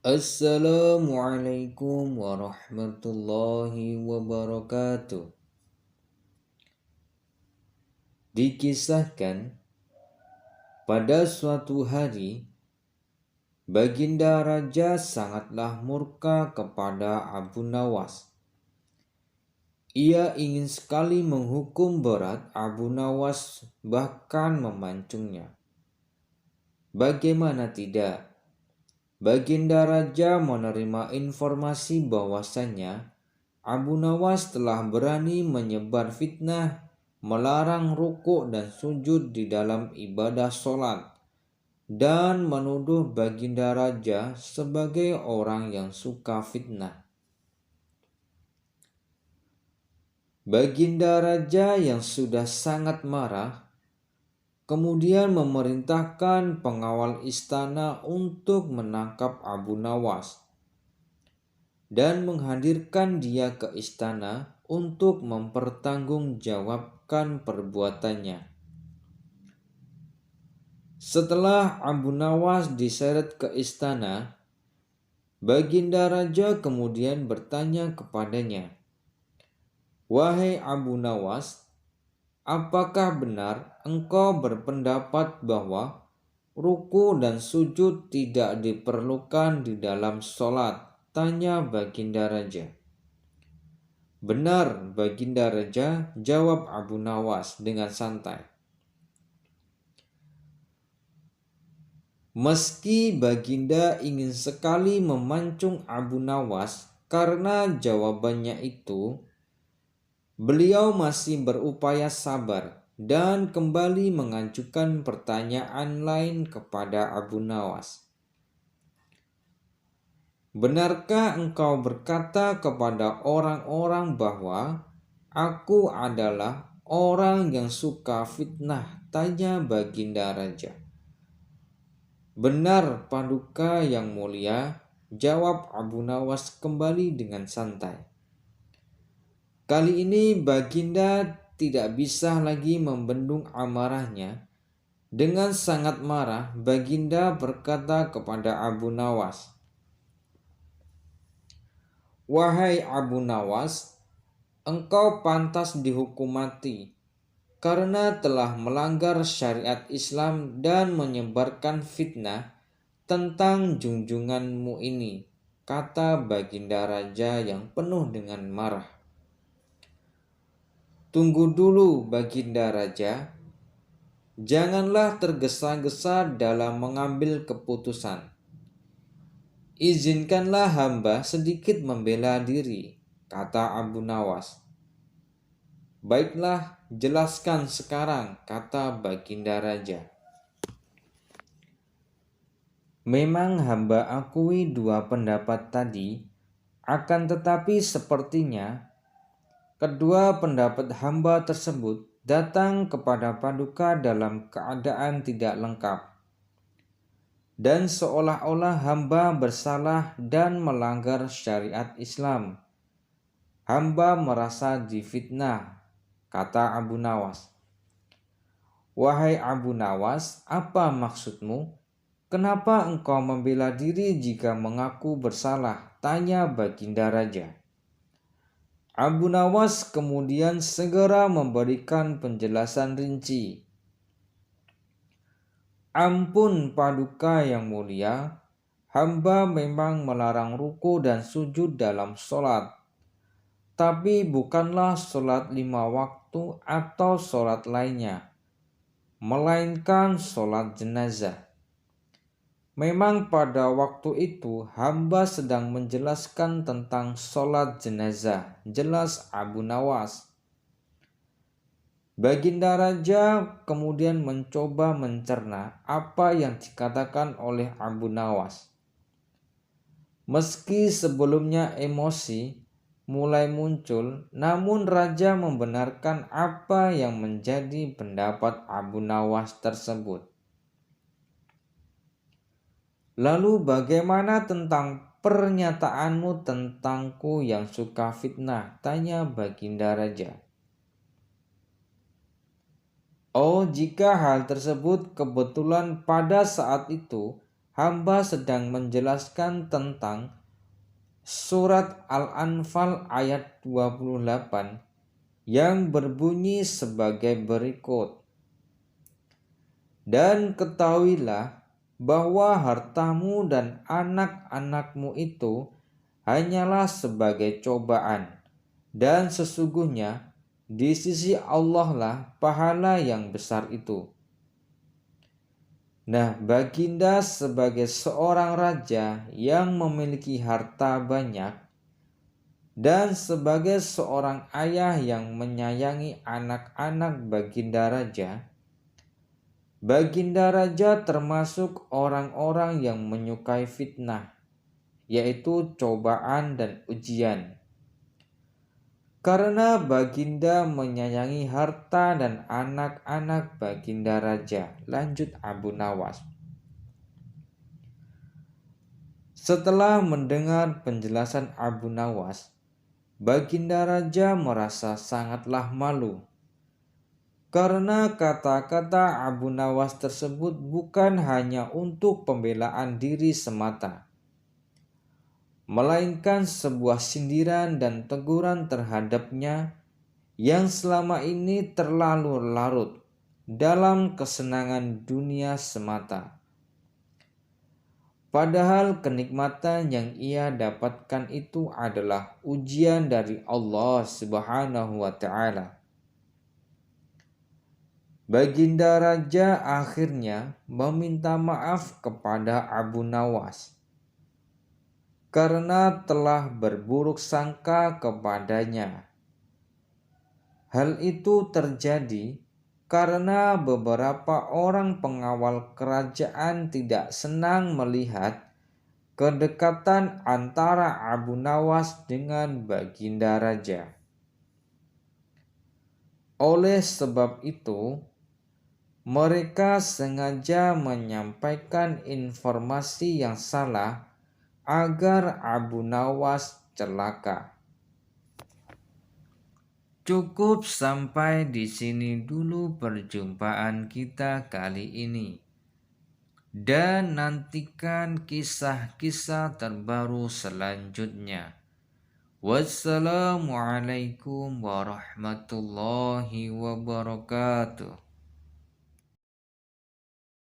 Assalamualaikum warahmatullahi wabarakatuh. Dikisahkan pada suatu hari, Baginda Raja sangatlah murka kepada Abu Nawas. Ia ingin sekali menghukum berat Abu Nawas, bahkan memancungnya. Bagaimana tidak? Baginda Raja menerima informasi bahwasannya Abu Nawas telah berani menyebar fitnah, melarang rukuk dan sujud di dalam ibadah sholat, dan menuduh Baginda Raja sebagai orang yang suka fitnah. Baginda Raja yang sudah sangat marah kemudian memerintahkan pengawal istana untuk menangkap Abu Nawas dan menghadirkan dia ke istana untuk mempertanggungjawabkan perbuatannya. Setelah Abu Nawas diseret ke istana, Baginda Raja kemudian bertanya kepadanya, "Wahai Abu Nawas, apakah benar engkau berpendapat bahwa ruku dan sujud tidak diperlukan di dalam sholat?" tanya Baginda Raja. "Benar, Baginda Raja," jawab Abu Nawas dengan santai. Meski Baginda ingin sekali memancung Abu Nawas karena jawabannya itu, beliau masih berupaya sabar dan kembali mengajukan pertanyaan lain kepada Abu Nawas. "Benarkah engkau berkata kepada orang-orang bahwa aku adalah orang yang suka fitnah?" tanya Baginda Raja. "Benar, Paduka yang mulia," jawab Abu Nawas kembali dengan santai. Kali ini Baginda tidak bisa lagi membendung amarahnya. Dengan sangat marah, Baginda berkata kepada Abu Nawas, "Wahai Abu Nawas, engkau pantas dihukum mati karena telah melanggar syariat Islam dan menyebarkan fitnah tentang junjunganmu ini," kata Baginda Raja yang penuh dengan marah. "Tunggu dulu, Baginda Raja. Janganlah tergesa-gesa dalam mengambil keputusan. Izinkanlah hamba sedikit membela diri," kata Abu Nawas. "Baiklah, jelaskan sekarang," kata Baginda Raja. "Memang hamba akui dua pendapat tadi, akan tetapi sepertinya kedua pendapat hamba tersebut datang kepada Paduka dalam keadaan tidak lengkap, dan seolah-olah hamba bersalah dan melanggar syariat Islam. Hamba merasa difitnah," kata Abu Nawas. "Wahai Abu Nawas, apa maksudmu? Kenapa engkau membela diri jika mengaku bersalah?" tanya Baginda Raja. Abu Nawas kemudian segera memberikan penjelasan rinci. "Ampun Paduka yang mulia, hamba memang melarang ruku dan sujud dalam sholat, tapi bukanlah sholat 5 waktu atau sholat lainnya, melainkan sholat jenazah. Memang pada waktu itu hamba sedang menjelaskan tentang sholat jenazah," jelas Abu Nawas. Baginda Raja kemudian mencoba mencerna apa yang dikatakan oleh Abu Nawas. Meski sebelumnya emosi mulai muncul, namun Raja membenarkan apa yang menjadi pendapat Abu Nawas tersebut. "Lalu bagaimana tentang pernyataanmu tentangku yang suka fitnah?" tanya Baginda Raja. "Oh, jika hal tersebut kebetulan pada saat itu hamba sedang menjelaskan tentang surat Al-Anfal ayat 28 yang berbunyi sebagai berikut. Dan ketahuilah bahwa hartamu dan anak-anakmu itu hanyalah sebagai cobaan, dan sesungguhnya di sisi Allah lah pahala yang besar itu. Nah, baginda sebagai seorang raja yang memiliki harta banyak dan sebagai seorang ayah yang menyayangi anak-anak baginda raja termasuk orang-orang yang menyukai fitnah, yaitu cobaan dan ujian. Karena baginda menyayangi harta dan anak-anak baginda raja, lanjut Abu Nawas. Setelah mendengar penjelasan Abu Nawas, baginda raja merasa sangatlah malu. Karena kata-kata Abu Nawas tersebut bukan hanya untuk pembelaan diri semata, melainkan sebuah sindiran dan teguran terhadapnya yang selama ini terlalu larut dalam kesenangan dunia semata. Padahal kenikmatan yang ia dapatkan itu adalah ujian dari Allah Subhanahu wa Ta'ala. Baginda raja akhirnya meminta maaf kepada Abu Nawas karena telah berburuk sangka kepadanya. Hal itu terjadi karena beberapa orang pengawal kerajaan tidak senang melihat kedekatan antara Abu Nawas dengan baginda raja. Oleh sebab itu, mereka sengaja menyampaikan informasi yang salah agar Abu Nawas celaka. Cukup sampai di sini dulu perjumpaan kita kali ini. Dan nantikan kisah-kisah terbaru selanjutnya. Wassalamualaikum warahmatullahi wabarakatuh.